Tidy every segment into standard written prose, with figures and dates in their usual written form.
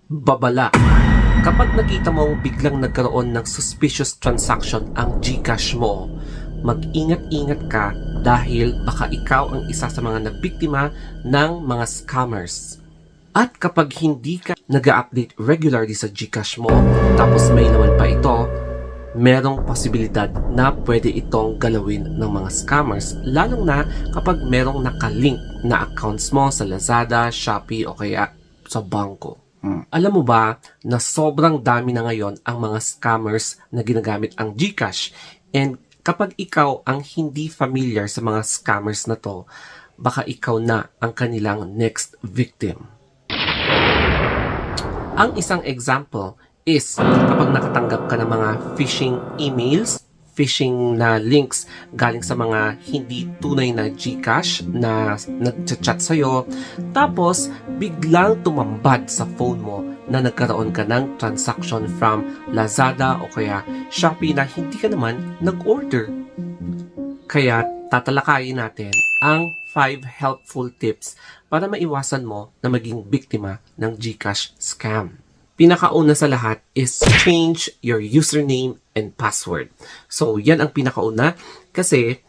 Babala. Kapag nakita mong biglang nagkaroon ng suspicious transaction ang GCash mo, mag-ingat-ingat ka dahil baka ikaw ang isa sa mga nabiktima ng mga scammers. At kapag hindi ka nag-update regularly sa GCash mo, tapos may laman pa ito, merong posibilidad na pwede itong galawin ng mga scammers, lalong na kapag merong nakalink na accounts mo sa Lazada, Shopee o kaya sa bangko. Alam mo ba na sobrang dami na ngayon ang mga scammers na ginagamit ang GCash, and kapag ikaw ang hindi familiar sa mga scammers na to, baka ikaw na ang kanilang next victim. Ang isang example is kapag nakatanggap ka ng mga phishing emails, phishing na links galing sa mga hindi tunay na GCash na nagchat sa'yo, tapos biglang tumambad sa phone mo na nagkaroon ka ng transaction from Lazada o kaya Shopee na hindi ka naman nag-order. Kaya tatalakayin natin ang 5 helpful tips para maiwasan mo na maging biktima ng GCash scam. Pinakauna sa lahat is change your username and password. So, yan ang pinakauna kasi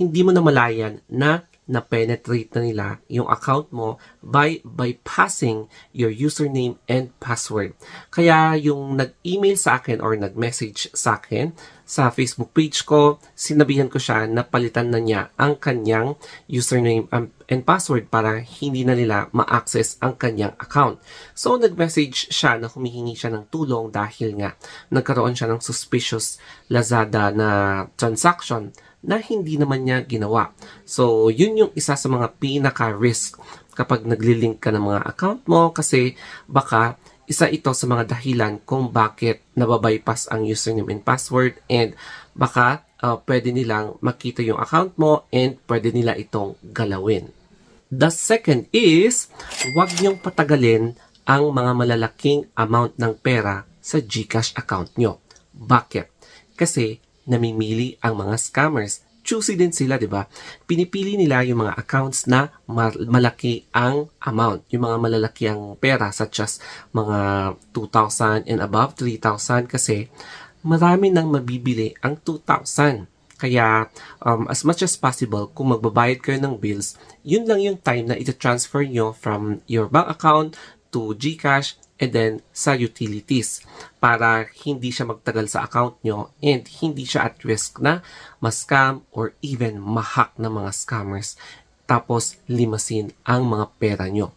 hindi mo na malayan na na-penetrate na nila yung account mo by bypassing your username and password. Kaya yung nag-email sa akin or nag-message sa akin sa Facebook page ko, sinabihan ko siya na palitan na niya ang kanyang username and password para hindi na nila ma-access ang kanyang account. So, nag-message siya na humihingi siya ng tulong dahil nga nagkaroon siya ng suspicious Lazada na transaction na hindi naman niya ginawa. So, yun yung isa sa mga pinaka-risk kapag naglilink ka ng mga account mo kasi baka isa ito sa mga dahilan kung bakit nababypass ang username and password, and baka pwede nilang makita yung account mo and pwede nila itong galawin. The second is, huwag niyong patagalin ang mga malalaking amount ng pera sa GCash account nyo. Bakit? Kasi namimili ang mga scammers. Choosy din sila, di ba? Pinipili nila yung mga accounts na malaki ang amount. Yung mga malalaki ang pera, such as mga 2,000 and above, 3,000, kasi marami nang mabibili ang 2,000. Kaya, as much as possible, kung magbabayad kayo ng bills, yun lang yung time na ita-transfer nyo from your bank account to GCash and then sa utilities para hindi siya magtagal sa account nyo and hindi siya at risk na ma-scam or even ma-hack ng mga scammers tapos limasin ang mga pera nyo.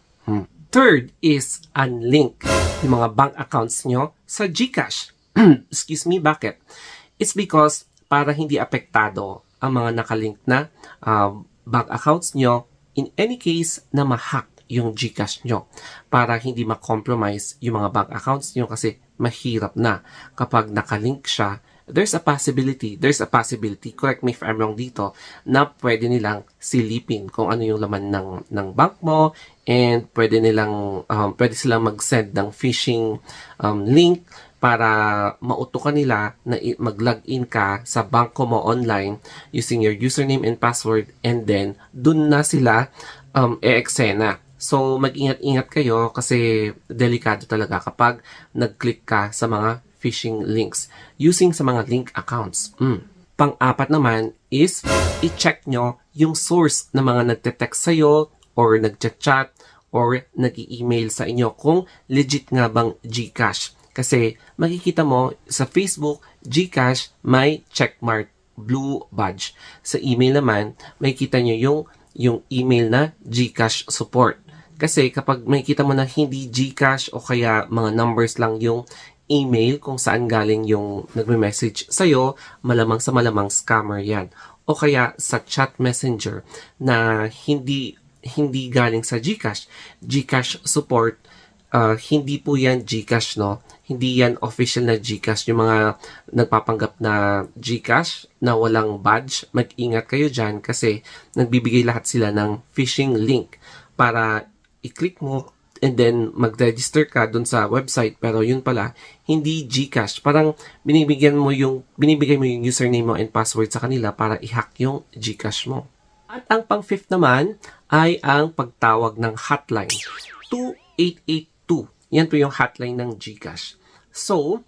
Third is unlink yung mga bank accounts nyo sa GCash. Excuse me, bakit? It's because para hindi apektado ang mga nakalink na bank accounts nyo in any case na ma-hack yung GCash nyo para hindi ma-compromise yung mga bank accounts nyo kasi mahirap na kapag nakalink siya. There's a possibility, correct me if I'm wrong dito, na pwede nilang silipin kung ano yung laman ng bank mo, and pwede silang mag-send ng phishing link para mautukan nila na mag-login ka sa bangko mo online using your username and password, and then dun na sila e-eksena. So, mag-ingat-ingat kayo kasi delikado talaga kapag nag-click ka sa mga phishing links using sa mga link accounts. Pang-apat naman is i-check nyo yung source ng mga nagte-text sa'yo or nagchat-chat or nag-email sa inyo kung legit nga bang GCash. Kasi makikita mo sa Facebook, GCash may checkmark, blue badge. Sa email naman, makikita nyo yung email na GCash support. Kasi kapag makikita mo na hindi GCash o kaya mga numbers lang yung email kung saan galing yung nagme-message sa'yo, malamang sa malamang scammer yan. O kaya sa chat messenger na hindi galing sa GCash. GCash support, hindi po yan GCash, no? Hindi yan official na GCash. Yung mga nagpapanggap na GCash na walang badge, mag-ingat kayo dyan kasi nagbibigay lahat sila ng phishing link para i-click mo and then mag-register ka dun sa website, pero yun pala hindi GCash. Parang binibigay mo yung username mo and password sa kanila para i-hack yung GCash mo. At ang pang-fifth naman ay ang pagtawag ng hotline 2882 Yan po yung hotline ng GCash. So,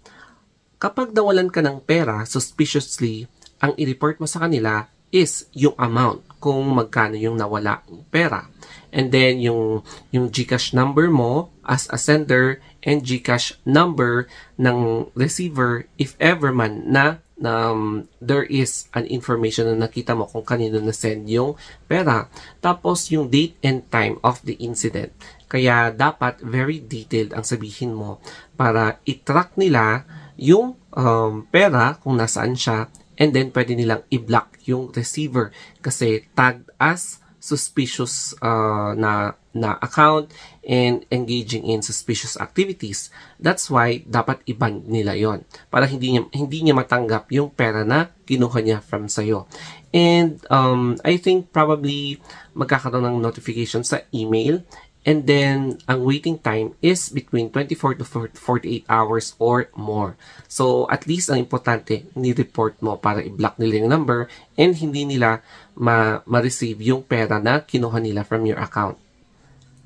kapag nawalan ka ng pera suspiciously, ang i-report mo sa kanila is yung amount, kung magkano yung nawala ng pera. And then, yung GCash number mo as a sender and GCash number ng receiver if ever man na there is an information na nakita mo kung kanino na-send yung pera. Tapos, yung date and time of the incident. Kaya, dapat very detailed ang sabihin mo para i-track nila yung pera kung nasaan siya, and then pwede nilang i-block yung receiver kasi tagged as suspicious na account and engaging in suspicious activities. That's why dapat i-ban nila yon para hindi niya matanggap yung pera na kinuha niya from sayo. And I think probably magkakaroon ng notification sa email. And then, ang waiting time is between 24 to 48 hours or more. So, at least ang importante, ni-report mo para i-block nila yung number and hindi nila ma-receive yung pera na kinuha nila from your account.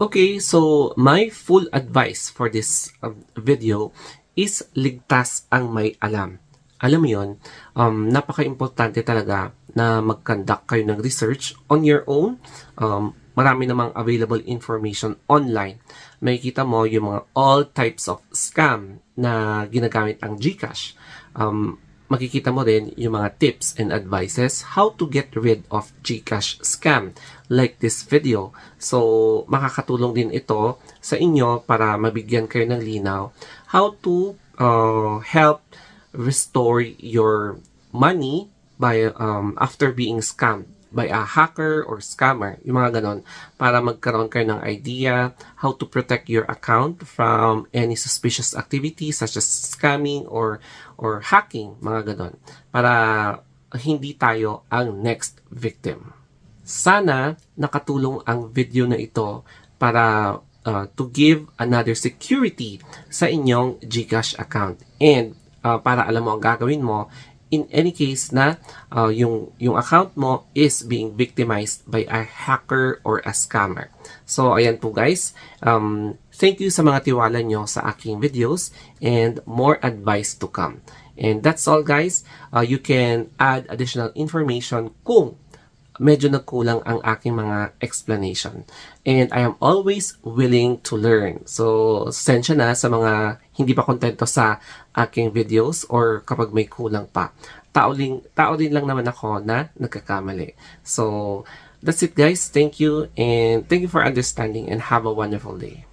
Okay, so my full advice for this video is ligtas ang may alam. Alam mo yun, napaka-importante talaga na mag-conduct kayo ng research on your own. Marami namang available information online. Makikita mo yung mga all types of scam na ginagamit ang GCash. Makikita mo din yung mga tips and advices how to get rid of GCash scam like this video. So, makakatulong din ito sa inyo para mabigyan kayo ng linaw how to help restore your money by after being scammed by a hacker or scammer, yung mga ganon, para magkaroon kayo ng idea how to protect your account from any suspicious activities such as scamming or hacking, mga ganon, para hindi tayo ang next victim. Sana nakatulong ang video na ito para to give another security sa inyong GCash account and para alam mo ang gagawin mo in any case na yung account mo is being victimized by a hacker or a scammer. So, ayan po guys. Thank you sa mga tiwala nyo sa aking videos and more advice to come. And that's all guys. You can add additional information kung medyo nagkulang ang aking mga explanation. And I am always willing to learn. So, sensya na sa mga hindi pa kontento sa aking videos or kapag may kulang pa. Tao din lang naman ako na nagkakamali. So, that's it guys. Thank you and thank you for understanding and have a wonderful day.